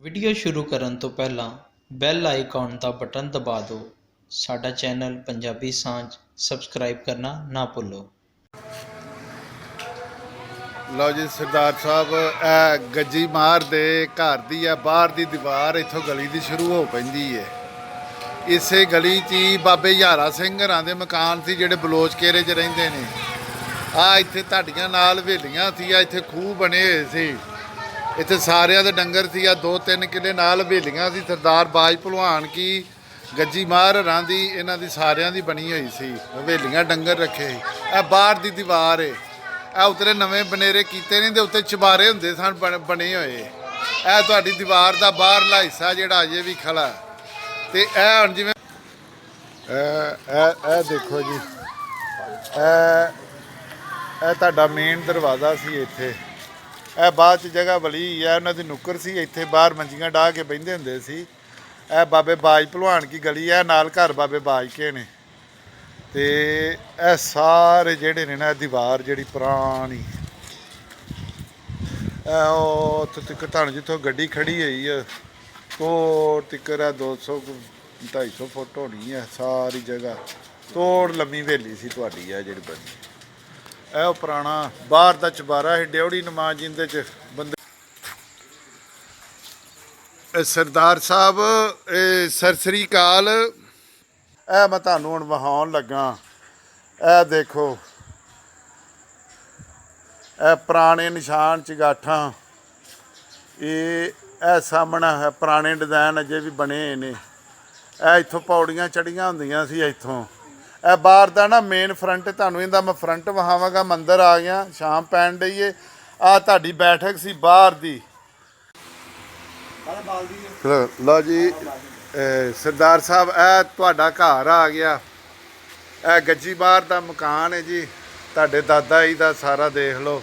Video ਸ਼ੁਰੂ ਕਰਨ ਤੋਂ ਪਹਿਲਾਂ ਬੈਲ ਆਈਕਨ ਦਾ ਬਟਨ ਦਬਾ ਦਿਓ। ਸਾਡਾ ਚੈਨਲ ਪੰਜਾਬੀ ਸਾਂਝ ਸਬਸਕ੍ਰਾਈਬ ਕਰਨਾ ਨਾ ਭੁੱਲੋ। ਲਓ ਜੀ ਸਰਦਾਰ ਸਾਹਿਬ, ਇਹ ਗੱਜੀ ਮਾਰ ਦੇ घर ਦੀ ਆ ਬਾਹਰ ਦੀ ਦੀਵਾਰ ਇੱਥੋਂ ਗਲੀ ਦੀ ਸ਼ੁਰੂ ਹੋ ਪੈਂਦੀ ਹੈ। ਇਸੇ ਗਲੀ 'ਚ ਹੀ ਬਾਬੇ ਯਾਰਾ ਸਿੰਘ ਹਰਾਂ ਦੇ ਮਕਾਨ ਸੀ ਜਿਹੜੇ ਬਲੋਚ ਕੇਰੇ 'ਚ ਰਹਿੰਦੇ ਨੇ। ਆ ਇੱਥੇ ਤੁਹਾਡੀਆਂ ਨਾਲ ਹਵੇਲੀਆਂ ਸੀ, ਆ ਇੱਥੇ ਖੂਹ ਬਣੇ ਹੋਏ ਸੀ, ਇੱਥੇ ਸਾਰਿਆਂ ਦੇ ਡੰਗਰ ਸੀ। ਆ 2-3 ਕਿੱਲੇ ਨਾਲ ਹਵੇਲੀਆਂ ਸੀ। ਸਰਦਾਰ ਬਾਜ ਭਲਵਾਨ ਕੀ ਗੱਜੀ ਮਾਰ ਹਰਾਂ ਦੀ ਇਹਨਾਂ ਦੀ ਸਾਰਿਆਂ ਦੀ ਬਣੀ ਹੋਈ ਸੀ, ਹਵੇਲੀਆਂ ਡੰਗਰ ਰੱਖੇ। ਇਹ ਬਾਹਰ ਦੀ ਦੀਵਾਰ ਹੈ। ਇਹ ਉਤਰੇ ਨਵੇਂ ਬਨੇਰੇ ਕੀਤੇ ਨੇ ਤੇ ਉੱਤੇ ਚੁਬਾਰੇ ਹੁੰਦੇ ਸਨ ਬਣੇ ਹੋਏ। ਇਹ ਤੁਹਾਡੀ ਦੀਵਾਰ ਦਾ ਬਾਹਰਲਾ ਹਿੱਸਾ ਜਿਹੜਾ ਅਜੇ ਵੀ ਖੜਾ। ਤੇ ਇਹ ਹੁਣ ਜਿਵੇਂ ਇਹ ਦੇਖੋ ਜੀ, ਇਹ ਤੁਹਾਡਾ ਮੇਨ ਦਰਵਾਜ਼ਾ ਸੀ। ਇੱਥੇ ਇਹ ਬਾਅਦ 'ਚ ਜਗ੍ਹਾ ਬਲੀ ਹੈ, ਉਹਨਾਂ ਦੀ ਨੁੱਕਰ ਸੀ। ਇੱਥੇ ਬਾਹਰ ਮੰਜੀਆਂ ਡਾਹ ਕੇ ਬਹਿੰਦੇ ਹੁੰਦੇ ਸੀ। ਇਹ ਬਾਬੇ ਬਾਜ ਭਲਵਾਨ ਕੀ ਗਲੀ ਹੈ, ਨਾਲ ਘਰ ਬਾਬੇ ਬਾਜ ਕੇ ਨੇ। ਤੇ ਇਹ ਸਾਰੇ ਜਿਹੜੇ ਨੇ ਨਾ ਦੀਵਾਰ ਜਿਹੜੀ ਪੁਰਾਣੀ, ਉਹ ਉੱਥੇ ਤੱਕ ਤੁਹਾਨੂੰ ਜਿੱਥੋਂ ਗੱਡੀ ਖੜੀ ਹੋਈ ਹੈ ਤੋੜ ਤਿੱਕਰ ਹੈ 200-250 ਫੁੱਟ ਹੋਣੀ ਹੈ ਸਾਰੀ ਜਗ੍ਹਾ। ਤੋੜ ਲੰਮੀ ਹਵੇਲੀ ਸੀ ਤੁਹਾਡੀ ਹੈ ਜਿਹੜੀ ਬਣੀ। ਇਹ ਉਹ ਪੁਰਾਣਾ ਬਾਹਰ ਦਾ ਚੁਬਾਰਾ ਸੀ, ਡਿਉੜੀ ਨਮਾਜ਼ ਜਿੰਦੇ 'ਚ ਬੰਦੇ। ਸਰਦਾਰ ਸਾਹਿਬ ਸਤਿ ਸ੍ਰੀ ਅਕਾਲ। ਇਹ ਮੈਂ ਤੁਹਾਨੂੰ ਹੁਣ ਵਿਖਾਉਣ ਲੱਗਾ। ਇਹ ਦੇਖੋ, ਇਹ ਪੁਰਾਣੇ ਨਿਸ਼ਾਨ ਚਗਾਠਾਂ। ਇਹ ਸਾਹਮਣੇ ਹੈ ਪੁਰਾਣੇ ਡਿਜ਼ਾਈਨ ਅਜੇ ਵੀ ਬਣੇ ਹੋਏ ਨੇ। ਇਹ ਇੱਥੋਂ ਪੌੜੀਆਂ ਚੜ੍ਹੀਆਂ ਹੁੰਦੀਆਂ ਸੀ ਇੱਥੋਂ। ਇਹ ਬਾਹਰ ਦਾ ਨਾ ਮੇਨ ਫਰੰਟ, ਤੁਹਾਨੂੰ ਇਹਦਾ ਮੈਂ ਫਰੰਟ ਵਿਖਾਵਾਂਗਾ। ਮੰਦਰ ਆ ਗਿਆ, ਸ਼ਾਮ ਪੈਣ ਡਈ ਏ। ਆਹ ਤੁਹਾਡੀ ਬੈਠਕ ਸੀ ਬਾਹਰ ਦੀ। ਲਓ ਜੀ ਸਰਦਾਰ ਸਾਹਿਬ, ਇਹ ਤੁਹਾਡਾ ਘਰ ਆ ਗਿਆ। ਇਹ ਗੱਜੀ ਬਾਹਰ ਦਾ ਮਕਾਨ ਹੈ ਜੀ, ਤੁਹਾਡੇ ਦਾਦਾ ਜੀ ਦਾ। ਸਾਰਾ ਦੇਖ ਲਓ,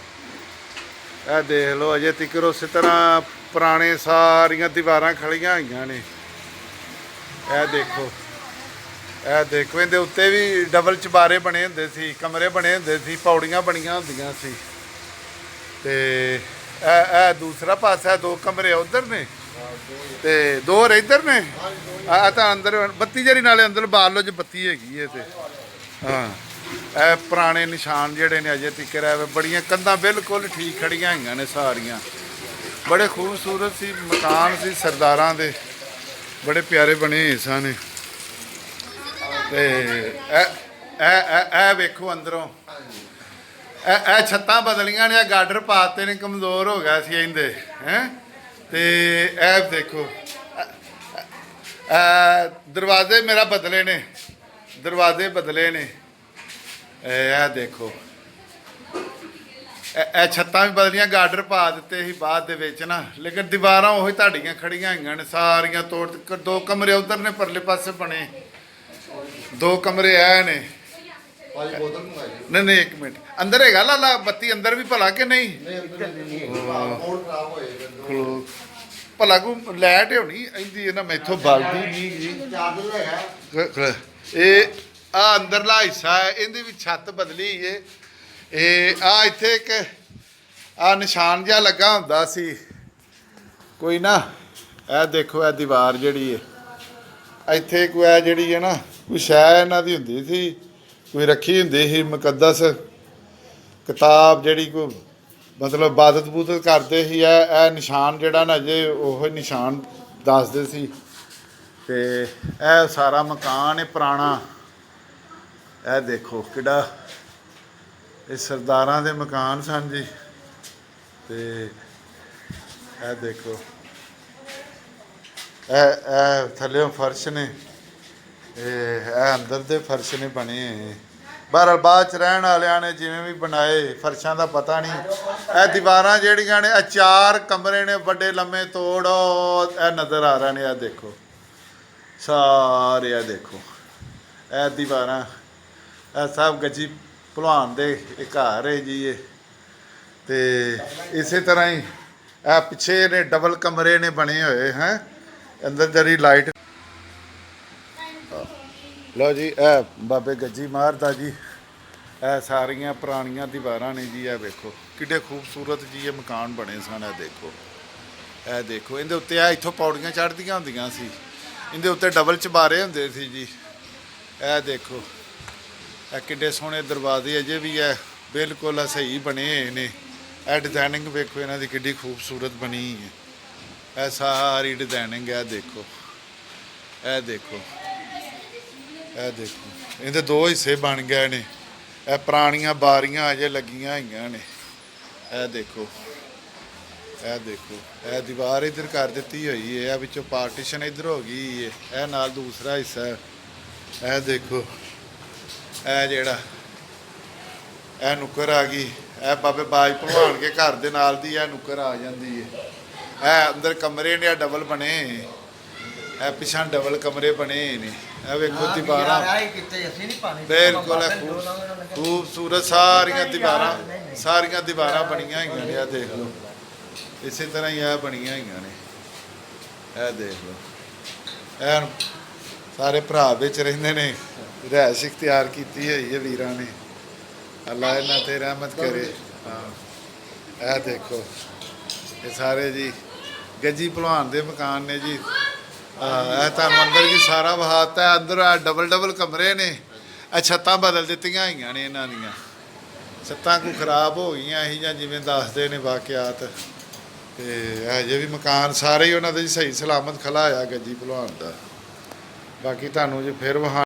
ਇਹ ਦੇਖ ਲਓ ਅਜੇ ਤੱਕ ਉਸੇ ਤਰ੍ਹਾਂ ਪੁਰਾਣੇ ਸਾਰੀਆਂ ਦੀਵਾਰਾਂ ਖੜੀਆਂ ਹੋਈਆਂ ਨੇ। ਇਹ ਦੇਖੋ, ਇਹ ਦੇਖੋ, ਇਹਦੇ ਉੱਤੇ ਵੀ ਡਬਲ ਚੁਬਾਰੇ ਬਣੇ ਹੁੰਦੇ ਸੀ, ਕਮਰੇ ਬਣੇ ਹੁੰਦੇ ਸੀ, ਪੌੜੀਆਂ ਬਣੀਆਂ ਹੁੰਦੀਆਂ ਸੀ। ਤੇ ਇਹ ਦੂਸਰਾ ਪਾਸਾ, 2 ਕਮਰੇ ਉੱਧਰ ਨੇ ਤੇ 2 ਇੱਧਰ ਨੇ। ਆ ਤਾਂ ਅੰਦਰ ਬੱਤੀ ਜਿਹੜੀ ਨਾਲੇ ਅੰਦਰ ਬਾਹਰ ਲੋ 'ਚ ਬੱਤੀ ਹੈਗੀ ਹੈ। ਤੇ ਹਾਂ, ਇਹ ਪੁਰਾਣੇ ਨਿਸ਼ਾਨ ਜਿਹੜੇ ਨੇ ਅਜੇ ਤੱਕ ਹੈ। ਬੜੀਆਂ ਕੰਧਾਂ ਬਿਲਕੁਲ ਠੀਕ ਖੜੀਆਂ ਹੈਗੀਆਂ ਨੇ ਸਾਰੀਆਂ। ਬੜੇ ਖੂਬਸੂਰਤ ਸੀ ਮਕਾਨ ਸੀ ਸਰਦਾਰਾਂ ਦੇ, ਬੜੇ ਪਿਆਰੇ ਬਣੇ ਸਨ। ਤੇ ਇਹ ਵੇਖੋ ਅੰਦਰੋਂ, ਇਹ ਛੱਤਾਂ ਬਦਲੀਆਂ ਨੇ, ਗਾਡਰ ਪਾਤੇ ਨੇ, ਕਮਜ਼ੋਰ ਹੋ ਗਿਆ ਸੀ ਇਹਦੇ ਹੈਂ। ਤੇ ਇਹ ਦੇਖੋ, ਦਰਵਾਜ਼ੇ ਮੇਰਾ ਬਦਲੇ ਨੇ, ਦਰਵਾਜ਼ੇ ਬਦਲੇ ਨੇ। ਇਹ ਦੇਖੋ, ਇਹ ਛੱਤਾਂ ਵੀ ਬਦਲੀਆਂ, ਗਾਡਰ ਪਾ ਦਿੱਤੇ ਸੀ ਬਾਅਦ ਦੇ ਵਿੱਚ ਨਾ। ਲੇਕਿਨ ਦੀਵਾਰਾਂ ਉਹੀ ਤੁਹਾਡੀਆਂ ਖੜੀਆਂ ਹੋਈਆਂ ਨੇ ਸਾਰੀਆਂ। ਤੋੜ 2 ਕਮਰੇ ਉੱਧਰ ਨੇ ਪਰਲੇ ਪਾਸੇ ਬਣੇ, 2 ਕਮਰੇ ਆਏ ਨੇ। ਨਹੀਂ 1 ਮਿੰਟ, ਅੰਦਰ ਹੈਗਾ ਲਾਲਾ ਬੱਤੀ ਅੰਦਰ ਵੀ ਭਲਾ ਕਿ ਨਹੀਂ? ਭਲਾ ਕੋ ਲਾਈਟ ਹੋਣੀ ਇਹਦੀ ਨਾ, ਮੈਥੋਂ ਬਲਦੀ ਨਹੀਂ ਜੀ। ਇਹ ਆ ਅੰਦਰਲਾ ਹਿੱਸਾ ਹੈ, ਇਹਦੀ ਵੀ ਛੱਤ ਬਦਲੀ ਏ। ਇਹ ਆ ਇੱਥੇ ਇੱਕ ਆ ਨਿਸ਼ਾਨ ਜਿਹਾ ਲੱਗਾ ਹੁੰਦਾ ਸੀ ਕੋਈ ਨਾ। ਇਹ ਦੇਖੋ, ਇਹ ਦੀਵਾਰ ਜਿਹੜੀ ਹੈ ਇੱਥੇ ਕੋਈ ਹੈ ਜਿਹੜੀ ਹੈ ਨਾ, ਕੋਈ ਸ਼ੈ ਇਹਨਾਂ ਦੀ ਹੁੰਦੀ ਸੀ, ਕੋਈ ਰੱਖੀ ਹੁੰਦੀ ਸੀ ਮੁਕੱਦਸ ਕਿਤਾਬ ਜਿਹੜੀ ਕੋਈ ਮਤਲਬ ਇਬਾਦਤ ਬੂਦਤ ਕਰਦੇ ਸੀ। ਇਹ ਨਿਸ਼ਾਨ ਜਿਹੜਾ ਨਾ ਜੇ ਉਹ ਨਿਸ਼ਾਨ ਦੱਸਦੇ ਸੀ। ਤੇ ਇਹ ਸਾਰਾ ਮਕਾਨ ਹੈ ਪੁਰਾਣਾ। ਇਹ ਦੇਖੋ ਕਿੱਡਾ, ਇਹ ਸਰਦਾਰਾਂ ਦੇ ਮਕਾਨ ਸਨ ਜੀ। ਤੇ ਇਹ ਦੇਖੋ, ਇਹ ਥੱਲਿਓਂ ਫਰਸ਼ ਨੇ, ਇਹ ਅੰਦਰ ਦੇ ਫਰਸ਼ ਨੇ ਬਣੇ। ਬਹਰਹਾਲ ਬਾਅਦ 'ਚ ਰਹਿਣ ਵਾਲਿਆਂ ਨੇ ਜਿਵੇਂ ਵੀ ਬਣਾਏ, ਫਰਸ਼ਾਂ ਦਾ ਪਤਾ ਨਹੀਂ। ਇਹ ਦੀਵਾਰਾਂ ਜਿਹੜੀਆਂ ਨੇ, 4 ਕਮਰੇ ਨੇ ਵੱਡੇ ਲੰਮੇ ਤੋੜ, ਇਹ ਨਜ਼ਰ ਆ ਰਹੇ ਨੇ। ਇਹ ਦੇਖੋ ਸਾਰੇ, ਇਹ ਦੇਖੋ ਇਹ ਦੀਵਾਰਾਂ। ਇਹ ਸਭ ਗੱਜੀ ਭਲਵਾਨ ਦੇ ਇਹ ਘਰ ਹੈ ਜੀ ਇਹ। ਤੇ ਇਸੇ ਤਰ੍ਹਾਂ ਹੀ ਇਹ ਪਿੱਛੇ ਨੇ ਡਬਲ ਕਮਰੇ ਨੇ ਬਣੇ ਹੋਏ ਹੈ, ਅੰਦਰ ਜਿਹੜੀ ਲਾਈਟ। ਲਓ ਜੀ, ਇਹ ਬਾਬੇ ਗੱਜੀ ਮਾਰ ਦਾ ਜੀ। ਇਹ ਸਾਰੀਆਂ ਪੁਰਾਣੀਆਂ ਦੀਵਾਰਾਂ ਨੇ ਜੀ। ਇਹ ਵੇਖੋ ਕਿੱਡੇ ਖੂਬਸੂਰਤ ਜੀ ਇਹ ਮਕਾਨ ਬਣੇ ਸਨ। ਇਹ ਦੇਖੋ, ਇਹ ਦੇਖੋ ਇਹਦੇ ਉੱਤੇ ਆ ਇੱਥੋਂ ਪੌੜੀਆਂ ਚੜ੍ਹਦੀਆਂ ਹੁੰਦੀਆਂ ਸੀ, ਇਹਦੇ ਉੱਤੇ ਡਬਲ ਚਬਾਰੇ ਹੁੰਦੇ ਸੀ ਜੀ। ਇਹ ਦੇਖੋ ਇਹ ਕਿੱਡੇ ਸੋਹਣੇ ਦਰਵਾਜ਼ੇ ਅਜੇ ਵੀ ਹੈ, ਬਿਲਕੁਲ ਸਹੀ ਬਣੇ ਹੋਏ ਨੇ। ਇਹ ਡਿਜ਼ਾਈਨਿੰਗ ਵੇਖੋ ਇਹਨਾਂ ਦੀ ਕਿੱਡੀ ਖੂਬਸੂਰਤ ਬਣੀ ਹੈ। ਇਹ ਸਾਰੀ ਡਿਜ਼ਾਈਨਿੰਗ ਹੈ, ਦੇਖੋ ਇਹ ਦੇਖੋ ਇਹ ਦੇਖੋ ਇਹਦੇ ਦੋ ਹਿੱਸੇ ਬਣ ਗਏ ਨੇ। ਇਹ ਪੁਰਾਣੀਆਂ ਬਾਰੀਆਂ ਅਜੇ ਲੱਗੀਆਂ ਹੋਈਆਂ ਨੇ। ਇਹ ਦੇਖੋ ਇਹ ਦੇਖੋ ਇਹ ਦੀਵਾਰ ਇੱਧਰ ਕਰ ਦਿੱਤੀ ਹੋਈ ਹੈ, ਇਹ ਵਿੱਚੋਂ ਪਾਰਟੀਸ਼ਨ ਇੱਧਰ ਹੋ ਗਈ ਹੈ। ਇਹ ਨਾਲ ਦੂਸਰਾ ਹਿੱਸਾ ਹੈ। ਇਹ ਦੇਖੋ ਇਹ ਜਿਹੜਾ ਇਹ ਨੁੱਕਰ ਆ ਗਈ, ਇਹ ਬਾਬੇ ਬਾਜ ਭਲਵਾਨ ਕੇ ਘਰ ਦੇ ਨਾਲ ਦੀ ਇਹ ਨੁੱਕਰ ਆ ਜਾਂਦੀ ਹੈ। ਇਹ ਅੰਦਰ ਕਮਰੇ ਨੇ ਡਬਲ ਬਣੇ, ਇਹ ਪਿਛਾਂ ਡਬਲ ਕਮਰੇ ਬਣੇ ਨੇ। ਇਹ ਵੇਖੋ ਦੀਵਾਰਾਂ ਬਿਲਕੁਲ ਖੂਬਸੂਰਤ ਸਾਰੀਆਂ ਦੀਵਾਰਾਂ ਬਣੀਆਂ ਹੋਈਆਂ ਨੇ। ਇਹ ਦੇਖ ਲਓ ਇਸੇ ਤਰ੍ਹਾਂ ਹੀ ਇਹ ਬਣੀਆਂ ਹੋਈਆਂ ਨੇ। ਇਹ ਦੇਖ ਲਓ ਇਹ ਸਾਰੇ ਭਰਾ ਵਿੱਚ ਰਹਿੰਦੇ ਨੇ, ਰਿਹਾਇਸ਼ ਇਖਤਿਆਰ ਕੀਤੀ ਹੋਈ ਹੈ ਵੀਰਾਂ ਨੇ। ਅੱਲਾ ਇਹਨਾਂ ਤੇ ਰਹਿਮਤ ਕਰੇ। ਹਾਂ ਇਹ ਦੇਖੋ ਇਹ ਸਾਰੇ ਜੀ ਗੱਜੀ ਭਲਵਾਨ ਦੇ ਮਕਾਨ ਨੇ ਜੀ। ਇਹ ਤੁਹਾਨੂੰ ਅੰਦਰ ਜੀ ਸਾਰਾ ਵਹਾਤਾ। ਅੰਦਰ ਆ ਡਬਲ ਕਮਰੇ ਨੇ। ਇਹ ਛੱਤਾਂ ਬਦਲ ਦਿੱਤੀਆਂ ਹੋਈਆਂ ਨੇ, ਇਹਨਾਂ ਦੀਆਂ ਛੱਤਾਂ ਕੋ ਖਰਾਬ ਹੋ ਗਈਆਂ ਇਹੀ ਜਾਂ ਜਿਵੇਂ ਦੱਸਦੇ ਨੇ ਵਾਕਿਆਤ। ਤੇ ਹਜੇ ਵੀ ਮਕਾਨ ਸਾਰੇ ਹੀ ਉਹਨਾਂ ਦੇ ਸਹੀ ਸਲਾਮਤ ਖਲਾ ਆ ਗੱਜੀ ਭਲਵਾਨ ਦਾ। ਬਾਕੀ ਤੁਹਾਨੂੰ ਜੇ ਫਿਰ ਵਹਾ